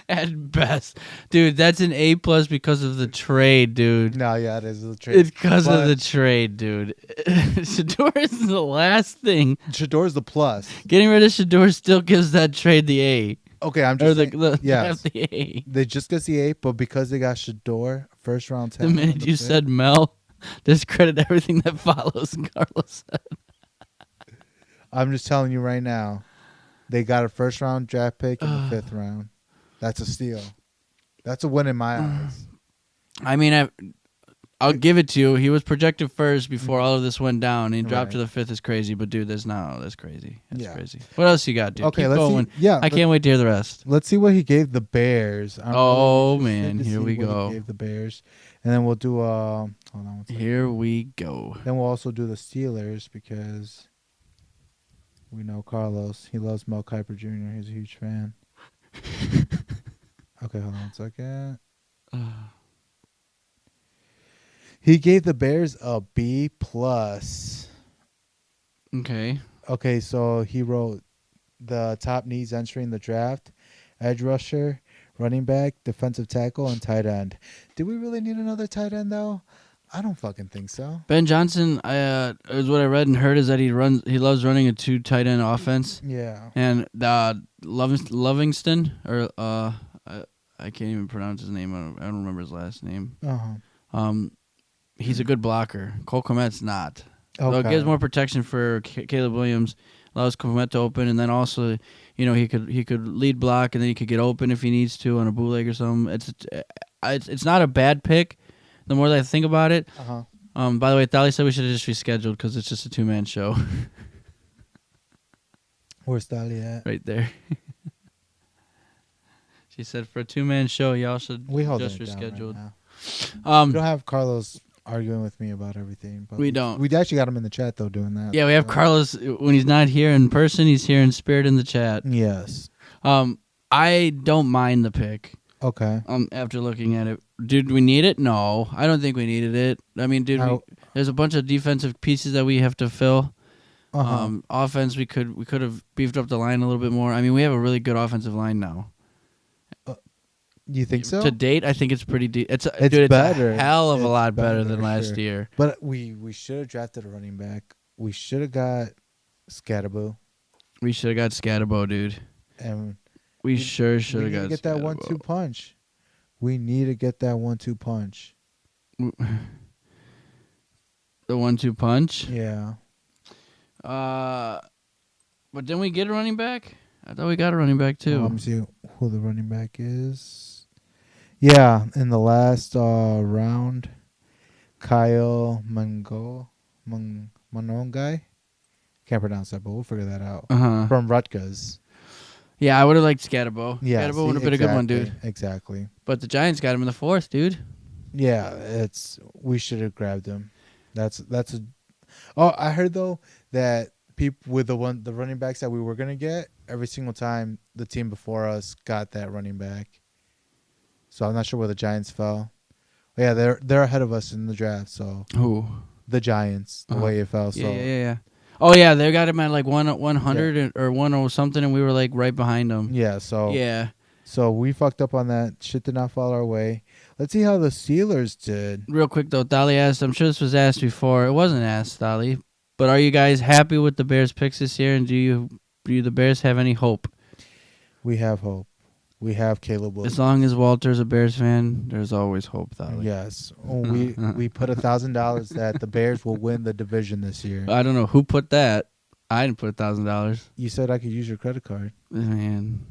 At best, dude. That's an A+ because of the trade, dude. No, yeah, it is a trade. It's because of the trade, dude. Shador is the last thing. Shador's the plus. Getting rid of Shador still gives that trade the A. Okay, I'm Or just the yes. the A. They just get the 8, but because they got Shador, first round The talent. minute you said Mel, discredit everything that follows. Carlos said. I'm just telling you right now, they got a first round draft pick in the 5th round. That's a steal. That's a win in my eyes. I mean, I'll give it to you. He was projected first before all of this went down. He dropped to the 5th is crazy, but dude, that's crazy. That's crazy. What else you got, dude? Okay, Keep let's going. see. Yeah, I can't wait to hear the rest. Let's see what he gave the Bears. I'm Oh, really man, interested to here see we what go. He gave the Bears, and then we'll do hold on one second. Here we go. Then we'll also do the Steelers because we know Carlos. He loves Mel Kiper Jr. He's a huge fan. Okay, hold on one second. He gave the Bears a B+. Okay. Okay, so he wrote the top needs entering the draft: edge rusher, running back, defensive tackle, and tight end. Do we really need another tight end though? I don't fucking think so. Ben Johnson, is what I read and heard is that he loves running a 2 tight end offense. Yeah. And Lovingston, or I can't even pronounce his name. I don't remember his last name. He's a good blocker. Cole Kmet's not. So it gives more protection for Caleb Williams. Allows Kmet to open, and then also, he could lead block, and then he could get open if he needs to on a bootleg or something. It's not a bad pick. The more that I think about it. By the way, Thali said we should have just rescheduled because it's just a 2-man show. Where's Thali at? Right there. She said for a 2-man show, y'all should just reschedule. Right, we don't have Carlos arguing with me about everything. But we don't. We actually got him in the chat though, doing that. Yeah, we have Carlos when he's not here in person. He's here in spirit in the chat. Yes. I don't mind the pick. Okay. After looking at it, did we need it? No, I don't think we needed it. I mean, there's a bunch of defensive pieces that we have to fill. Offense, we could have beefed up the line a little bit more. I mean, we have a really good offensive line now. You think so? To date, I think it's pretty deep. It's better. A hell of a lot better than last year. But we should have drafted a running back. We should have got Scatterbo. We should have got Scatterbo, dude. And we sure should have got. Get that 1-2 punch. We need to get that 1-2 punch. The 1-2 punch. Yeah. But didn't we get a running back? I thought we got a running back too. Let me see who the running back is. Yeah, in the last round, Kyle Monongai. Can't pronounce that, but we'll figure that out. Uh-huh. From Rutgers. Yeah, I would have liked Scatterbo. Yeah, Scatterbo would have been a good one, dude. Exactly. But the Giants got him in the 4th, dude. Yeah, we should have grabbed him. That's a. Oh, I heard though that people with the running backs that we were gonna get, every single time the team before us got that running back. So I'm not sure where the Giants fell. But yeah, they're ahead of us in the draft. So Who? the Giants, the way it fell. So Yeah. Oh yeah, they got him at like 100 or 10 something, and we were like right behind them. yeah, so Yeah. So we fucked up on that. Shit did not fall our way. Let's see how the Steelers did. Real quick though, Dolly asked. I'm sure this was asked before. It wasn't asked, Dolly. But are you guys happy with the Bears' picks this year? And do the Bears have any hope? We have hope. We have Caleb Williams. As long as Walter's a Bears fan, there's always hope, Dolly. Yes. Oh, we put $1,000 that the Bears will win the division this year. I don't know who put that. I didn't put $1,000. You said I could use your credit card. Man.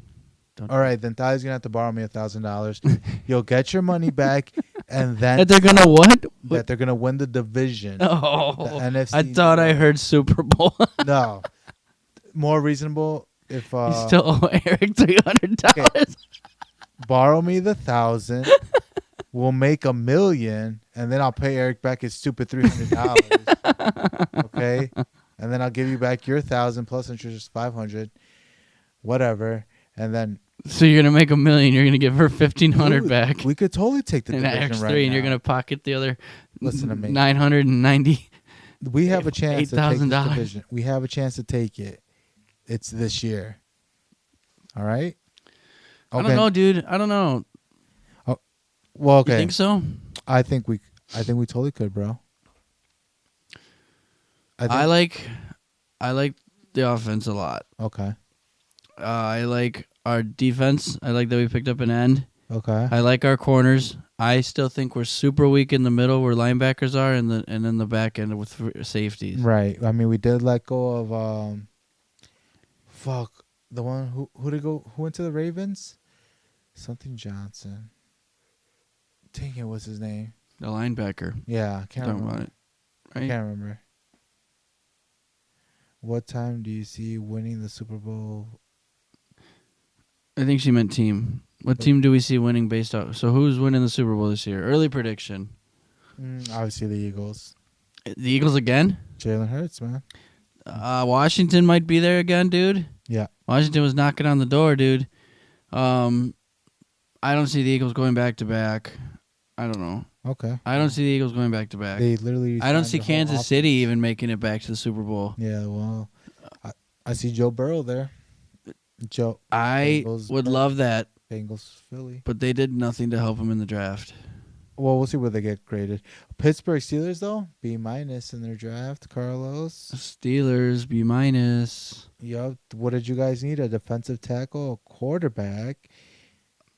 All right, then Tyler's gonna have to borrow me $1,000. You'll get your money back, and then That they're gonna what? that they're gonna win the division. Oh, The NFC I thought I heard Super Bowl. No, more reasonable if You still owe Eric $300. borrow me the 1,000. We'll make $1 million, and then I'll pay Eric back his stupid $300. Okay, and then I'll give you back your 1,000 plus interest, 500, whatever, and then. So you're gonna make $1 million. You're gonna give her 1,500 Dude, back, We could totally take the and division Eric's right 3, now. and you're gonna pocket the other. Listen to me. 990. We have a chance to take this $8,000. division. We have a chance to take it. It's this year. All right. I don't know, dude. I don't know. Well, okay. You think so? I think we totally could, bro. I like the offense a lot. Okay. I like our defense. I like that we picked up an end. Okay. I like our corners. I still think we're super weak in the middle where linebackers are, and in the back end with safeties. Right. I mean, we did let go of the one who went to the Ravens? Something Johnson. Dang it, what's his name? The linebacker. Yeah, I can't Talking remember. about it, I right? can't remember. What time do you see winning the Super Bowl? I think she meant team. What team do we see winning based off? So who's winning the Super Bowl this year? Early prediction. Obviously the Eagles. The Eagles again? Jalen Hurts, man. Washington might be there again, dude. Yeah. Washington was knocking on the door, dude. I don't see the Eagles going back to back. I don't know. Okay. I don't see the Eagles going back to back. They literally. I don't signed see their whole Kansas offense. City even making it back to the Super Bowl. Yeah, well, I see Joe Burrow there. Joe. I Bengals, would but- love that, Bengals, Philly. but they did nothing to help him in the draft. Well, we'll see where they get graded. Pittsburgh Steelers though, B- in their draft. Carlos. Steelers B-. Yup. What did you guys need? A defensive tackle, a quarterback.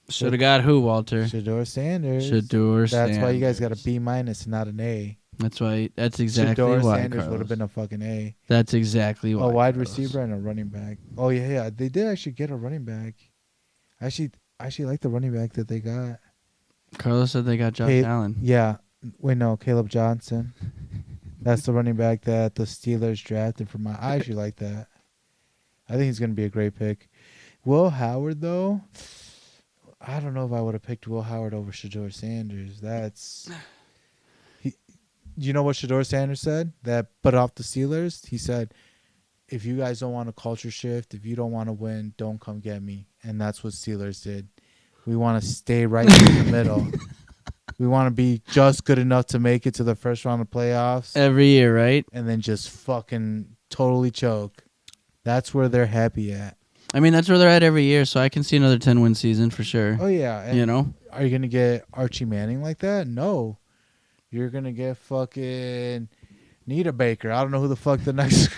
Should have got who, Walter? Shador Sanders. Shador That's why you guys got a Sanders. B- and not an A. That's why. That's exactly Shador why. Sanders would Carlos. have been a fucking A. That's exactly why. A wide Carlos. receiver and a running back. Oh yeah. They did actually get a running back. I actually like the running back that they got. Carlos said they got Josh Hey, Allen. Yeah. Wait, no, Caleb Johnson. That's the running back that the Steelers drafted from I actually like that. I think he's going to be a great pick. Will Howard, though, I don't know if I would have picked Will Howard over Shador Sanders. You know what Shador Sanders said? That put off the Steelers? He said, if you guys don't want a culture shift, if you don't want to win, don't come get me. And that's what Steelers did. We want to stay right in the middle. We want to be just good enough to make it to the first round of playoffs Every year, right? and then just fucking totally choke. That's where they're happy at. I mean, that's where they're at every year, so I can see another 10-win season for sure. Oh, yeah. And You know? are you going to get Archie Manning like that? No. You're going to get fucking Nita Baker. I don't know who the fuck the next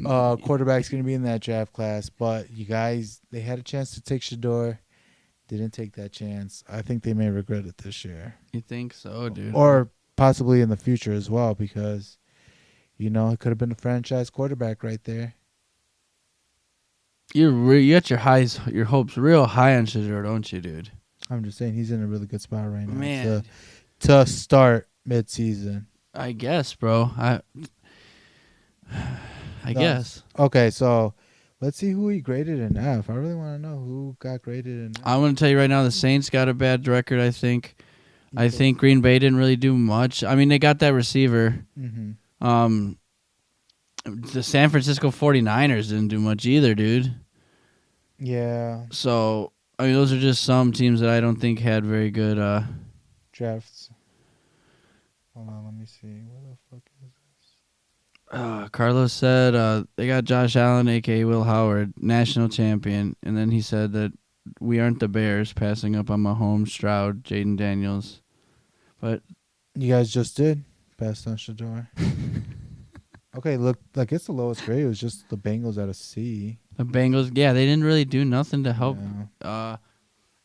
quarterback's going to be in that draft class, but you guys, they had a chance to take Shador. Didn't take that chance. I think they may regret it this year. You think so, dude? Or possibly in the future as well, because, it could have been a franchise quarterback right there. You got your hopes real high on Shedeur, don't you, dude? I'm just saying he's in a really good spot right now. Man, To start mid-season. I guess, bro. I No. guess. Okay, so let's see who he graded in F. I really want to know who got graded in F. I'm gonna tell you right now, the Saints got a bad record. I think Green Bay didn't really do much. I mean, they got that receiver. Mm-hmm. The San Francisco 49ers didn't do much either, dude. Yeah, So, I mean, those are just some teams that I don't think had very good. drafts. Hold on, let me see. Where the fuck is Carlos said they got Josh Allen, a.k.a. Will Howard, national champion. And then he said that we aren't the Bears, passing up on Mahomes, Stroud, Jaden Daniels. But You guys just did passed on Shedeur. Okay, look, I guess the lowest grade was just the Bengals at a C. the Bengals, yeah, they didn't really do nothing to help. Yeah.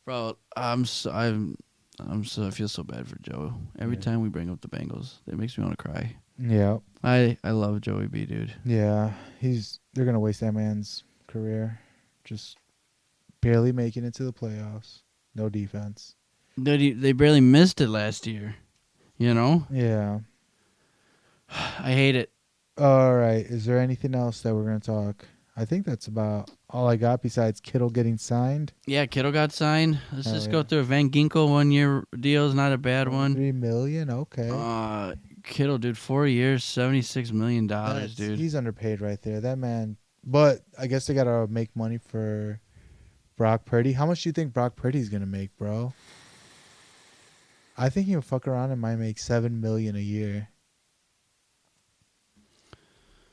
Bro, I feel so bad for Joe. Every Yeah. time we bring up the Bengals, it makes me want to cry. Yeah, I love Joey B, dude. yeah. They're gonna waste that man's career, just barely making it to the playoffs. No defense. They barely missed it last year. You know? Yeah. I hate it. All right. Is there anything else that we're gonna talk? I think that's about all I got besides Kittle getting signed. Yeah, Kittle got signed. Let's Hell just yeah. go through it. Van Ginkel 1 year deal is not a bad one. $3 million. Okay. Kittle, dude, 4 years, $76 million, dude. He's underpaid right there. That man. But I guess they gotta make money for Brock Purdy. How much do you think Brock Purdy's gonna make, bro? I think he'll fuck around and might make $7 million a year.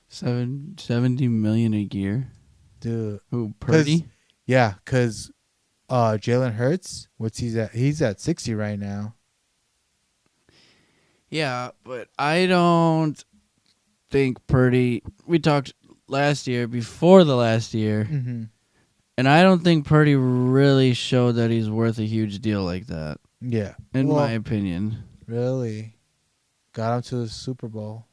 70 million a year. Dude. Who, Purdy? Yeah, cause Jalen Hurts, he's at 60 right now. Yeah, but I don't think Purdy. We talked last year, before the last year, Mm-hmm. and I don't think Purdy really showed that he's worth a huge deal like that, Yeah. in Well, my opinion. Really? Got him to the Super Bowl.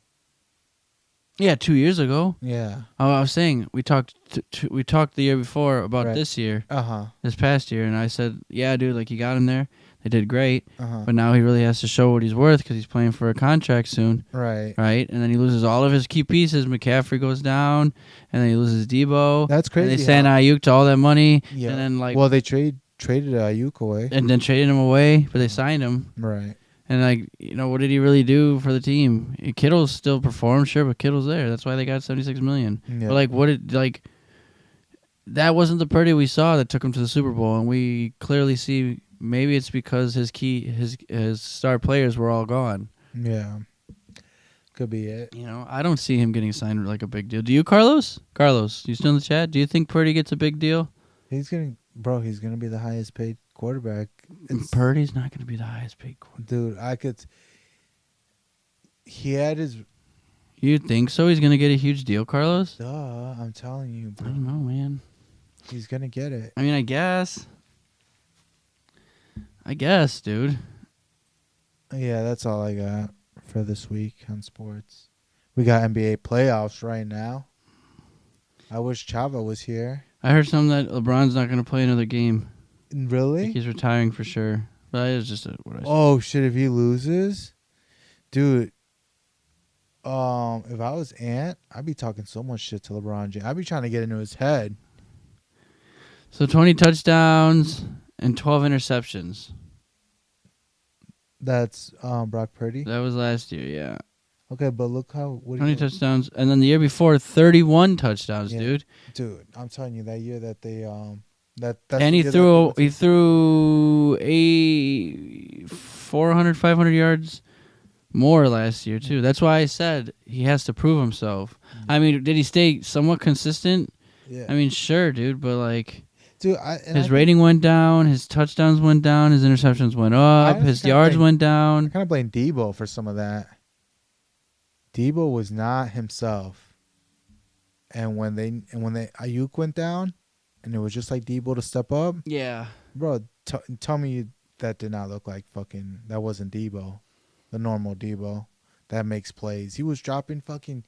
Yeah, 2 years ago. Yeah. I was saying we talked the year before about Right. this year, Uh-huh. this past year, and I said, yeah, dude, like you got him there. They did great, Uh-huh. but now he really has to show what he's worth because he's playing for a contract soon, Right. right? And then he loses all of his key pieces. McCaffrey goes down, and then he loses Debo. That's crazy. And they sent Ayuk to all that money, Yeah. and then Well, they traded Ayuk away. and then traded him away, but they signed him. Right. And what did he really do for the team? Kittle still performed, sure, but Kittle's there. That's why they got $76 million. Yeah. But that wasn't the Purdy we saw that took him to the Super Bowl, and we clearly see maybe it's because his star players were all gone. Yeah. Could be it. I don't see him getting signed like a big deal. Do you, Carlos? Carlos, you still in the chat? Do you think Purdy gets a big deal? He's gonna be the highest paid quarterback. Purdy's not going to be the highest paid quarterback. Dude, he had his You think so? He's going to get a huge deal, Carlos? I'm telling you, I bro. don't know, man. He's gonna get it. I mean, I guess, dude. Yeah, that's all I got for this week on sports. We got NBA playoffs right now. I wish Chava was here. I heard something that LeBron's not going to play another game. I Really? think he's retiring for sure. But that is just what I said. Oh shit! If he loses, dude. If I was Ant, I'd be talking so much shit to LeBron James. I'd be trying to get into his head. So 20 touchdowns and 12 interceptions. That's Brock Purdy. That was last year, yeah. Okay, but look how 20 touchdowns, and then the year before, 31 touchdowns, Yeah. dude. dude. I'm telling you, that year that they that's And the he year threw that- he threw 400, 500 yards more last year too. That's why I said he has to prove himself. I mean, did he stay somewhat consistent? Yeah, I mean, sure, dude, but dude. his rating went down, his touchdowns went down, his interceptions went up, his understand, yards like- went I down. kind of blame Debo for some of that. Debo was not himself, and when Ayuk went down, and it was just like Debo to step up, Yeah. bro. Tell me that did not look like fucking. That wasn't Debo, the normal Debo that makes plays. He was dropping fucking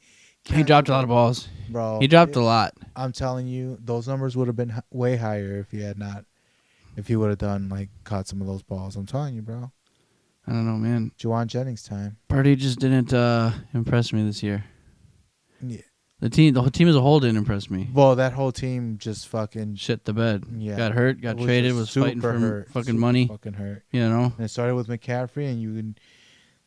He dropped a lot of balls. bro. He dropped a lot. I'm telling you, those numbers would have been way higher if he had not. If he would have done caught some of those balls. I'm telling you, bro. I don't know, man. Juwan Jennings time. Purdy just didn't impress me this year. Yeah. The whole team as a whole didn't impress me. Well, that whole team just fucking Shit the bed. yeah. Got hurt, got was traded, just was fighting super for hurt, fucking super money. Fucking hurt. You know? And it started with McCaffrey, and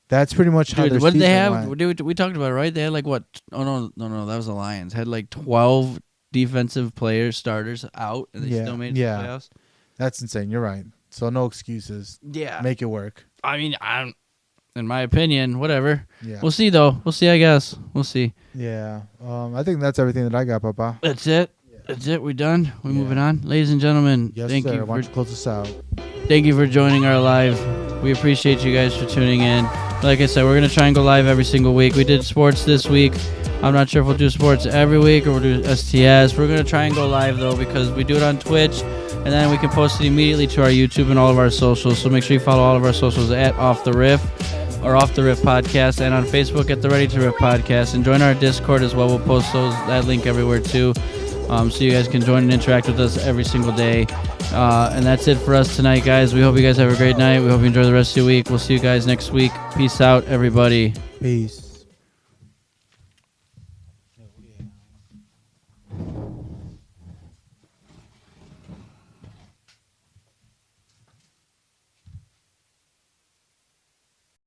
that's pretty much how Dude, their what did they season have? went. Dude, we talked about it, right? They had what? Oh no, that was the Lions. Had 12 defensive players, starters out, and they still made it to the playoffs. That's insane. You're right. So no excuses. Yeah. Make it work. I mean, in my opinion, whatever. Yeah. We'll see, though. We'll see, I guess. We'll see. Yeah. I think that's everything that I got, Papa. That's it. That's it. We're done. We're Yeah. moving on. Ladies and gentlemen, Yes, thank sir. you Why don't you close us out? Thank you for joining our live. We appreciate you guys for tuning in. Like I said, we're going to try and go live every single week. We did sports this week. I'm not sure if we'll do sports every week or we'll do STS. We're going to try and go live, though, because we do it on Twitch, and then we can post it immediately to our YouTube and all of our socials. So make sure you follow all of our socials at Off the Riff or Off the Riff Podcast, and on Facebook at the Ready to Riff Podcast. And join our Discord as well. We'll post that link everywhere, too. So you guys can join and interact with us every single day. And that's it for us tonight, guys. We hope you guys have a great night. We hope you enjoy the rest of your week. We'll see you guys next week. Peace out, everybody. Peace.